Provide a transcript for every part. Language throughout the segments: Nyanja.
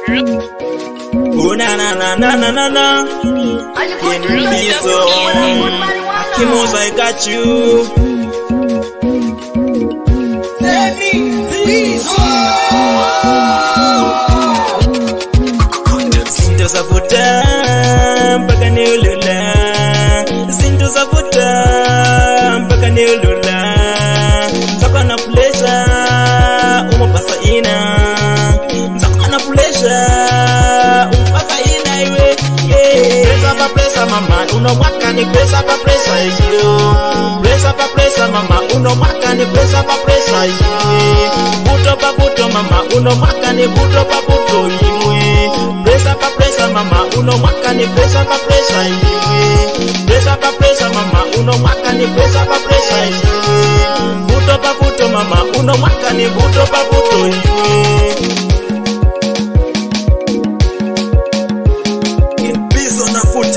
Oh na na na na na na na. Akimoza, I got you. Zinto zavuta mpaka niulula. Zinto zavuta mpaka niulula. Zaka na pleasure umapasa ina. Zaka na pleasure umapasa ina iwe. Presa mama unomwaka ni presa pa presa hiyo. Presa pa presa mama unomwaka ni presa pa presa hiyo. Buto pa buto mama unomwaka ni buto pa buto hiyo. Presa pa presa mama unomwaka ni presa pa presa hiyo. Presa pa presa mama unomwaka ni presa pa presa hiyo. Buto pa buto mama unomwaka ni buto pa buto hiyo.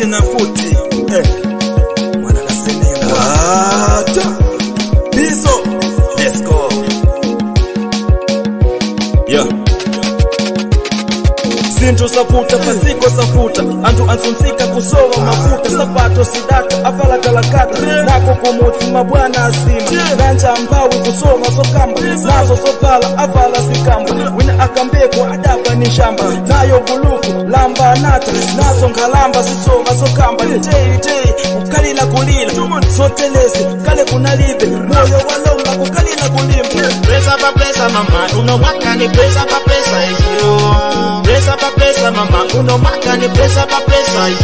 Na futi mwana kasenela biso, let's go. Yeah. Zinto safuta pasiko safuta antu ansumsika kusowa mafuta sapato sidata afala kalakata nako kumutsi mabwana asima ganja mbawi kusoma sokamba nazo sopala afala sikamba wina akambeko adaba ni shamba nayo buluku lamba nata nazo ngalamba sisoma sokamba tei ukalila kulila sotelezi kale kunalibe moyo walomba kukalila kulimba. Presa pa presa mama unomwaka ni presa pa presa hiyo. Presa pa presa mama unomwaka ni presa pa presa hiyo.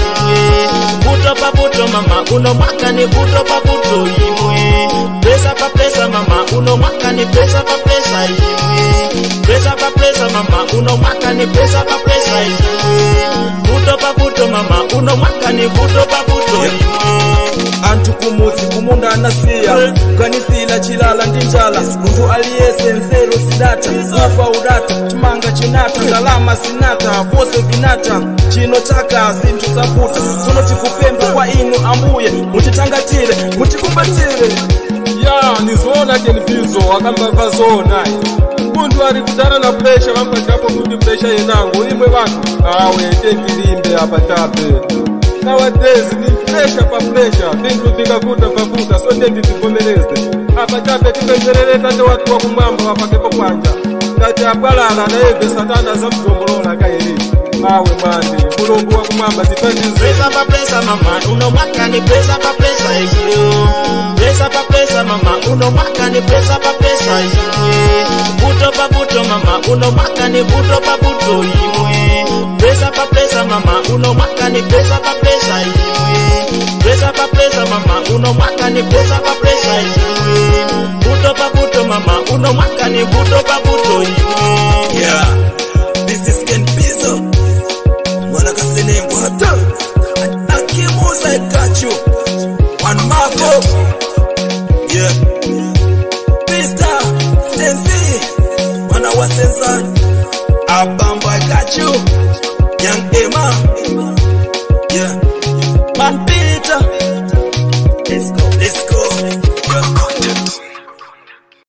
Buto pa buto mama unomwaka ni buto pa buto hiyo. Presa pa presa mama unomwaka ni presa pa presa hiyo. Presa pa presa mama unomwaka ni presa pa presa hiyo. Buto pa buto mama unomwaka ni buto pa buto hiyo. Antu kumuzi kumunda anasia kanisila chilala ndinjala mtu aliyese nzero sidata ufa udata tumanga chinata ngalama sinata fose vinata chino chaka zintu zafuta sono tikupemba kwa inu ambuye mutitangatire mutikumbatire. Ya nizona kenifizo wakamba vazona muntu ari kudara na pressure wamba japo kuti pressure yenango imwe vantu awe tekilimbe apa tape. Nowadays ni pressure pa pressure vintu vikavuta vavuta so ndendi tikomeleze apa chape tipengerere tate watu wa kumwamba wapakepo kwanja tate apalala na ebe satana za mtongolola kairi awe mandi mulungu wa kumwamba tipendize. Presa pa presa mama unomwaka ni presa pa presa hiyo. Presa pa presa mama unomwaka ni presa pa presa hiyo. Buto pa buto mama unomwaka ni buto pa buto hiyo. Presa pa presa mama unomwaka ni presa pa presa hiyo. Presa pa presa mama unomwaka ni presa pa presa hiyo. Buto pa buto mama unomwaka ni buto pa buto hiyo. Yeah, this is Ken Pizzo mwana kasenengwa hata Akimoza, I got you. One Marco. Yeah. Pista Stenzi mwana wa Senzani Abambo, I got you. Young Emma. Yeah. Man Peter. Let's go. Yeah.